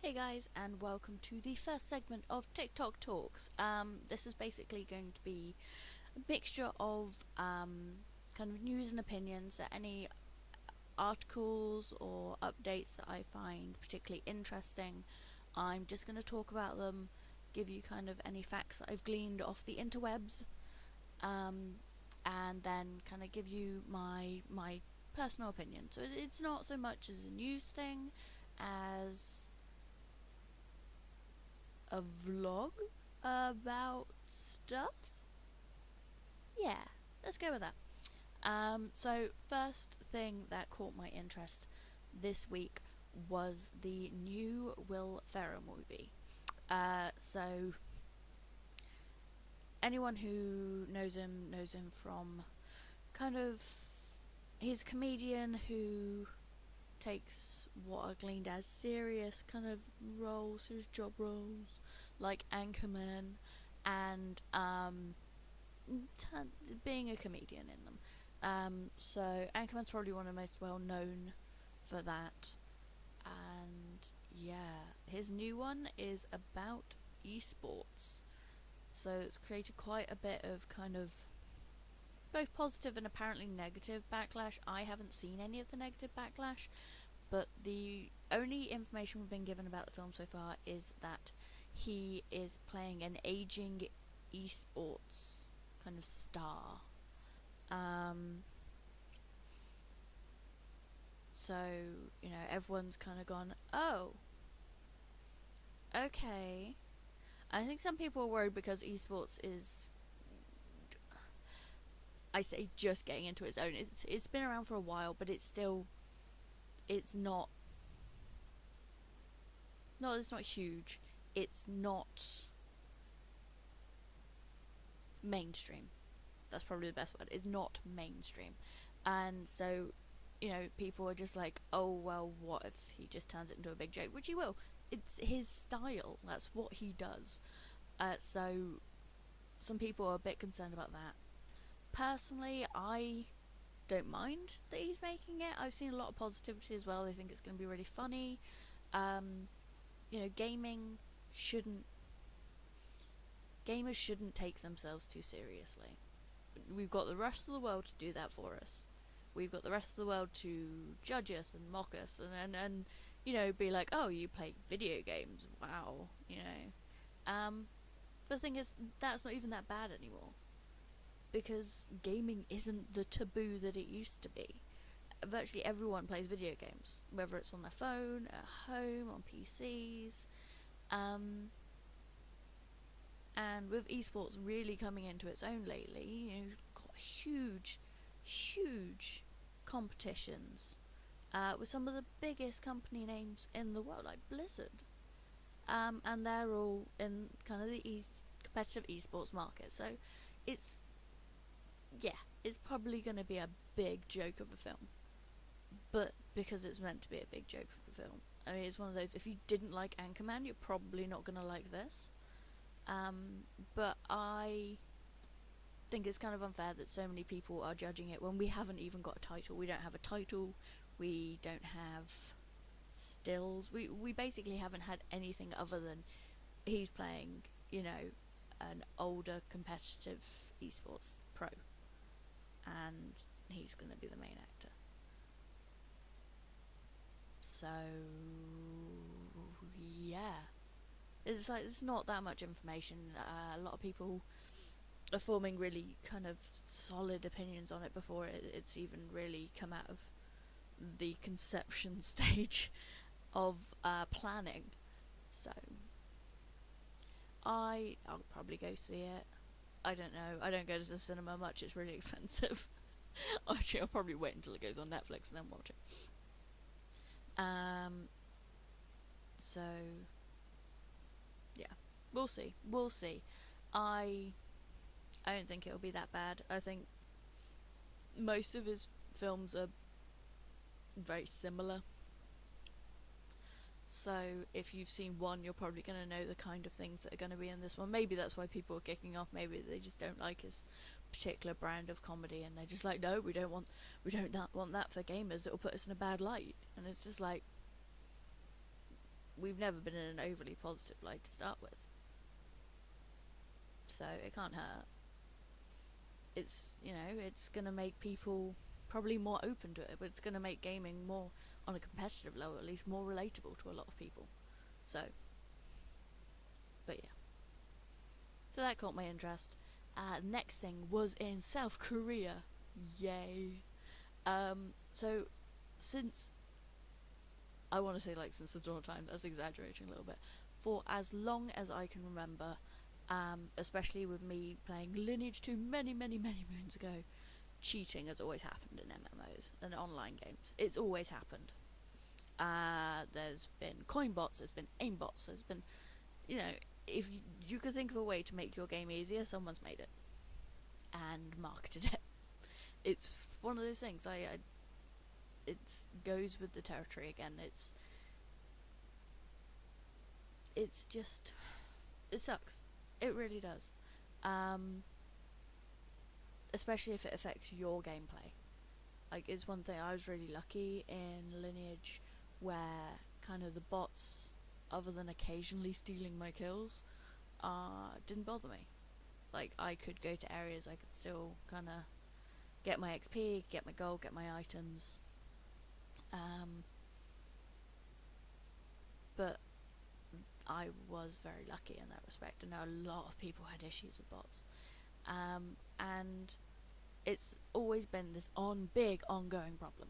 Hey guys, and welcome to the first segment of TikTok Talks. This is basically going to be a mixture of kind of news and opinions, that any articles or updates that I find particularly interesting. I'm just going to talk about them, give you kind of any facts that I've gleaned off the interwebs, and then kind of give you my personal opinion. So it's not so much as a news thing as a vlog about stuff. Yeah, let's go with that. So first thing that caught my interest this week was the new Will Ferrell movie. So anyone who knows him from kind of, he's a comedian who takes what are gleaned as serious kind of roles, his job roles, like Anchorman, and being a comedian in them. So Anchorman's probably one of the most well known for that, and yeah, his new one is about esports. So it's created quite a bit of kind of both positive and apparently negative backlash. I haven't seen any of the negative backlash, but the only information we've been given about the film so far is that he is playing an aging esports kind of star. So, everyone's kind of gone, oh, okay. I think some people are worried because esports is, I say, just getting into its own. It's been around for a while, but it's still, it's not, no, it's not huge. It's not mainstream. That's probably the best word. It's not mainstream. And so, people are just like, oh, well, what if he just turns it into a big joke? Which he will. It's his style. That's what he does. So, some people are a bit concerned about that. Personally, I don't mind that he's making it. I've seen a lot of positivity as well. I think it's going to be really funny. Gaming shouldn't... Gamers shouldn't take themselves too seriously. We've got the rest of the world to do that for us. We've got the rest of the world to judge us and mock us and be like, oh, you play video games, wow, the thing is, that's not even that bad anymore, because gaming isn't the taboo that it used to be. Virtually everyone plays video games, whether it's on their phone, at home, on PCs, and with esports really coming into its own lately, you've got huge competitions with some of the biggest company names in the world, like Blizzard, and they're all in kind of the competitive esports market. So it's probably going to be a big joke of a film, but because it's meant to be a big joke of a film, I mean, it's one of those, if you didn't like Anchorman, you're probably not going to like this. But I think it's kind of unfair that so many people are judging it when we haven't even got a title. We don't have a title, we don't have stills, we basically haven't had anything other than he's playing, an older competitive esports pro, and he's going to be the main actor. So yeah, it's like, there's not that much information. A lot of people are forming really kind of solid opinions on it before it's even really come out of the conception stage of planning. So I'll probably go see it. I don't know. I don't go to the cinema much. It's really expensive. Actually, I'll probably wait until it goes on Netflix and then watch it. So yeah, we'll see. I don't think it'll be that bad. I think most of his films are very similar. So if you've seen one, you're probably going to know the kind of things that are going to be in this one. Maybe that's why people are kicking off. Maybe they just don't like his particular brand of comedy, and they're just like, no, we don't want that for gamers. It'll put us in a bad light. And it's just like, we've never been in an overly positive light to start with. So it can't hurt. It's, you know, it's going to make people probably more open to it, but it's going to make gaming more, on a competitive level at least, more relatable to a lot of people. So, but yeah. So that caught my interest. Next thing was in South Korea. Yay. So, since, I want to say like since the dawn of time, that's exaggerating a little bit, for as long as I can remember, especially with me playing Lineage 2 many moons ago, cheating has always happened in MMOs and online games. It's always happened. There's been coin bots, there's been aim bots, there's been, you know, if you could think of a way to make your game easier, someone's made it and marketed it. It's one of those things. It goes with the territory again. It's just, it sucks. It really does. Especially if it affects your gameplay. Like, it's one thing, I was really lucky in Lineage where kind of the bots, other than occasionally stealing my kills, didn't bother me. Like, I could go to areas, I could still kind of get my XP, get my gold, get my items. But I was very lucky in that respect. I know a lot of people had issues with bots. And it's always been this big ongoing problem.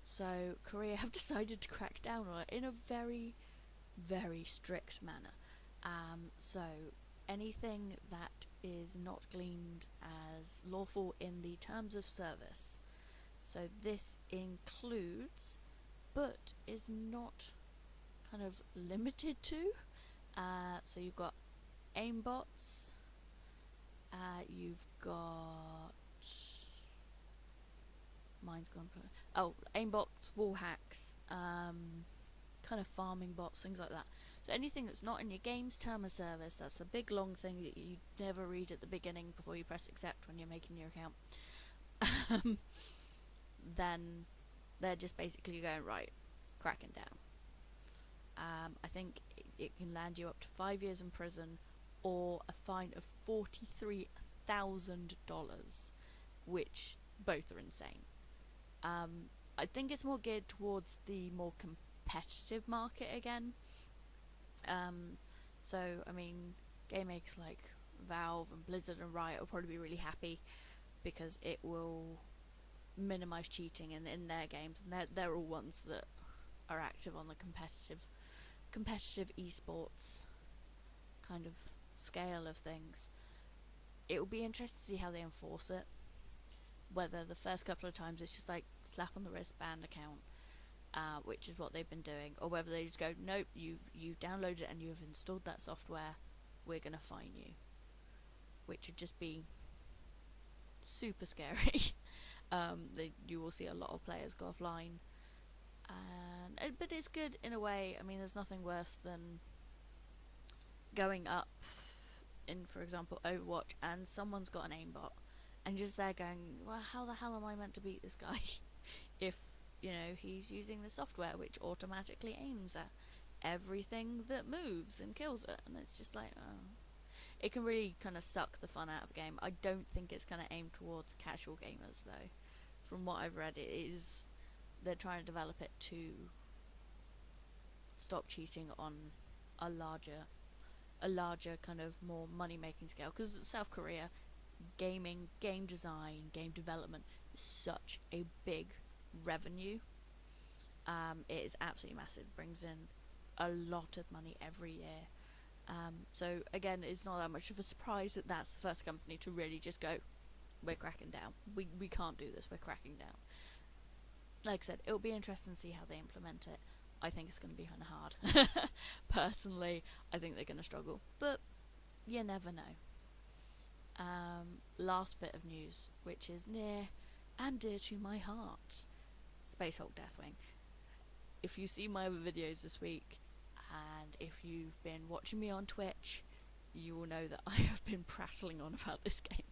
So Korea have decided to crack down on it in a very, very strict manner. So anything that is not gleaned as lawful in the terms of service. So this includes, but is not kind of limited to. So you've got aimbots. You've got, mine's gone. Oh, aimbots, wall hacks, kind of farming bots, things like that. So anything that's not in your game's term of service, that's the big long thing that you never read at the beginning before you press accept when you're making your account. Then they're just basically going, right, cracking down. I think it can land you up to 5 years in prison or a fine of $43,000, which both are insane. I think it's more geared towards the more competitive market again. So, I mean, game makers like Valve and Blizzard and Riot will probably be really happy because it will minimize cheating in their games, and they're all ones that are active on the competitive esports kind of scale of things. It will be interesting to see how they enforce it. Whether the first couple of times it's just like slap on the wrist, banned account, which is what they've been doing, or whether they just go, nope, you've downloaded it and you have installed that software, we're gonna fine you, which would just be super scary. You will see a lot of players go offline, but it's good in a way. I mean, there's nothing worse than going up in, for example, Overwatch, and someone's got an aimbot, and just there going, well, how the hell am I meant to beat this guy if, you know, he's using the software which automatically aims at everything that moves and kills it, and it's just like, oh. It can really kind of suck the fun out of a game. I don't think it's kind of aimed towards casual gamers, though. From what I've read, they're trying to develop it to stop cheating on a larger kind of more money-making scale. Because South Korea, gaming, game design, game development is such a big revenue. It is absolutely massive. Brings in a lot of money every year. So again, it's not that much of a surprise that that's the first company to really just go, we're cracking down. We can't do this. We're cracking down. Like I said, it'll be interesting to see how they implement it. I think it's going to be kind of hard. Personally, I think they're going to struggle, but you never know. Last bit of news, which is near and dear to my heart: Space Hulk Deathwing. If you see my other videos this week, and if you've been watching me on Twitch, you will know that I have been prattling on about this game.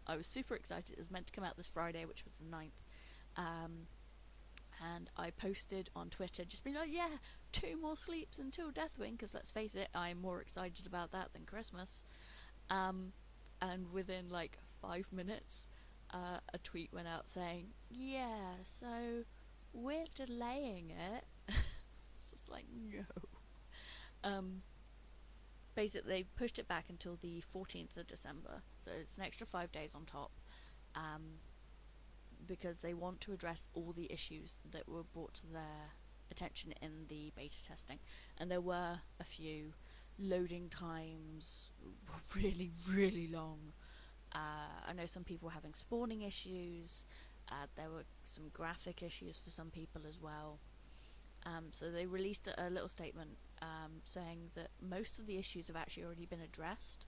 I was super excited. It was meant to come out this Friday, which was the 9th. And I posted on Twitter, just being like, yeah, 2 more sleeps until Deathwing, because let's face it, I'm more excited about that than Christmas. And within like 5 minutes, a tweet went out saying, yeah, so we're delaying it. It's just like, no. Basically, they pushed it back until the 14th of December, so it's an extra 5 days on top, because they want to address all the issues that were brought to their attention in the beta testing. And there were a few. Loading times were really, really long. I know some people were having spawning issues. There were some graphic issues for some people as well. So they released a little statement saying that most of the issues have actually already been addressed.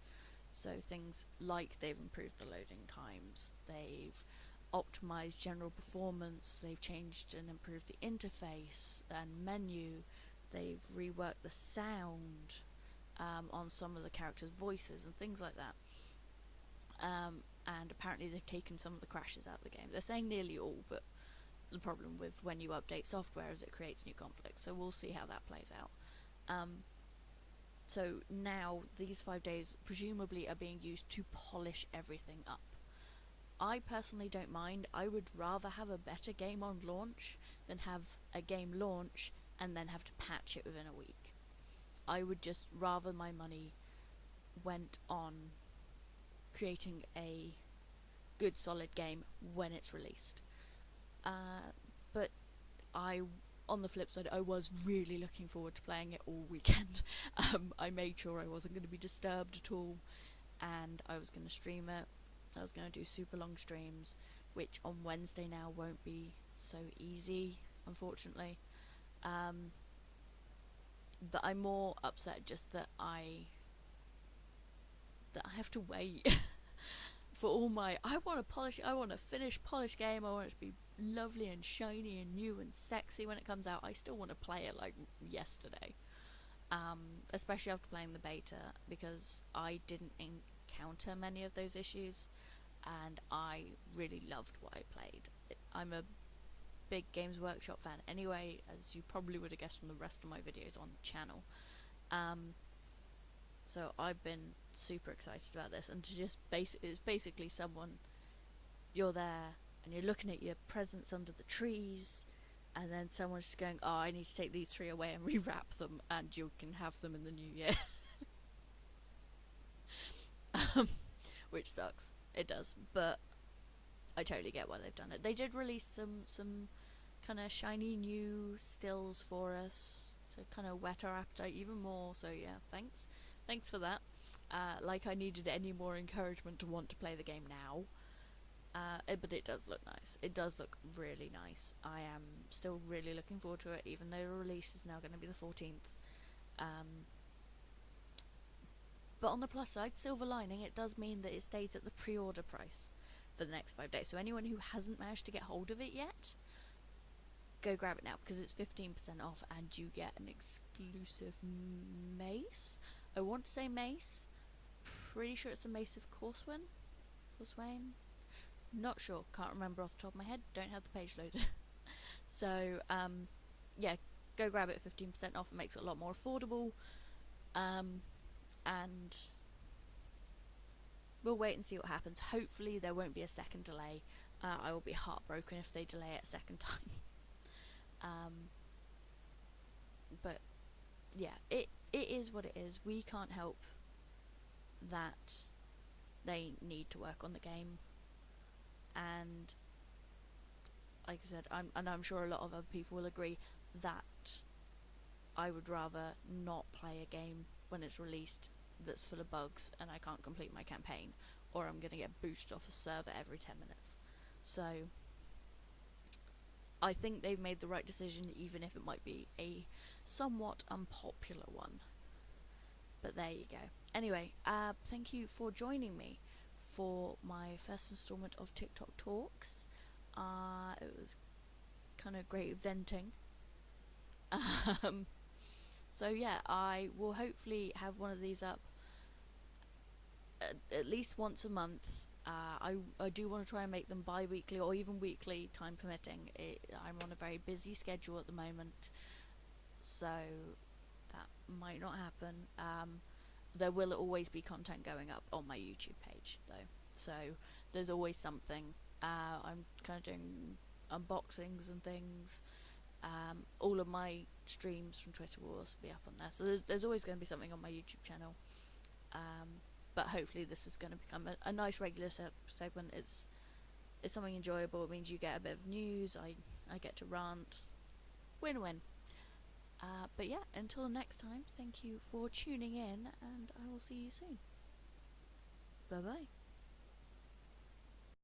So things like they've improved the loading times, they've optimized general performance, they've changed and improved the interface and menu, they've reworked the sound on some of the characters' voices and things like that. And apparently they've taken some of the crashes out of the game. They're saying nearly all, but the problem with when you update software is it creates new conflicts, so we'll see how that plays out. So now these 5 days presumably are being used to polish everything up. I personally don't mind. I would rather have a better game on launch than have a game launch and then have to patch it within a week. I would just rather my money went on creating a good solid game when it's released. But on the flip side, I was really looking forward to playing it all weekend. I made sure I wasn't going to be disturbed at all, and I was going to stream it. I was going to do super long streams, which on Wednesday now won't be so easy, unfortunately. But I'm more upset just that I have to wait for all my... I want a finished, polished game. I want it to be lovely and shiny and new and sexy when it comes out. I still want to play it like yesterday. Especially after playing the beta, because I didn't encounter many of those issues, and I really loved what I played. I'm a big Games Workshop fan anyway, as you probably would have guessed from the rest of my videos on the channel. So I've been super excited about this, and to just it's basically you're there and you're looking at your presents under the trees, and then someone's just going, oh, I need to take these 3 away and rewrap them, and you can have them in the new year. Which sucks. It does, but I totally get why they've done it. They did release some kind of shiny new stills for us to kind of whet our appetite even more, so yeah, thanks for that. Like I needed any more encouragement to want to play the game now. But it does look nice. It does look really nice. I am still really looking forward to it, even though the release is now going to be the 14th. But on the plus side, silver lining, it does mean that it stays at the pre-order price for the next 5 days. So anyone who hasn't managed to get hold of it yet, go grab it now, because it's 15% off and you get an exclusive mace. I want to say mace. Pretty sure it's the Mace of Corswain? Not sure. Can't remember off the top of my head. Don't have the page loaded. So, yeah, go grab it 15% off. It makes it a lot more affordable. And we'll wait and see what happens. Hopefully there won't be a second delay. I will be heartbroken if they delay it a second time. But yeah, it is what it is. We can't help that they need to work on the game, and like I said, I'm sure a lot of other people will agree that I would rather not play a game when it's released that's full of bugs and I can't complete my campaign, or I'm going to get boosted off a server every 10 minutes. So I think they've made the right decision, even if it might be a somewhat unpopular one. But there you go. Anyway, thank you for joining me for my first installment of TikTok Talks. It was kind of great venting. So yeah, I will hopefully have one of these up at least once a month. I do want to try and make them bi-weekly or even weekly, time permitting. I'm on a very busy schedule at the moment. so that might not happen. There will always be content going up on my YouTube page though, so there's always something. I'm kind of doing unboxings and things. All of my streams from Twitter will also be up on there, so there's always going to be something on my YouTube channel. But hopefully this is going to become a nice regular segment. It's something enjoyable. It means you get a bit of news. I get to rant. Win-win. But yeah, until next time, thank you for tuning in, and I will see you soon. Bye bye.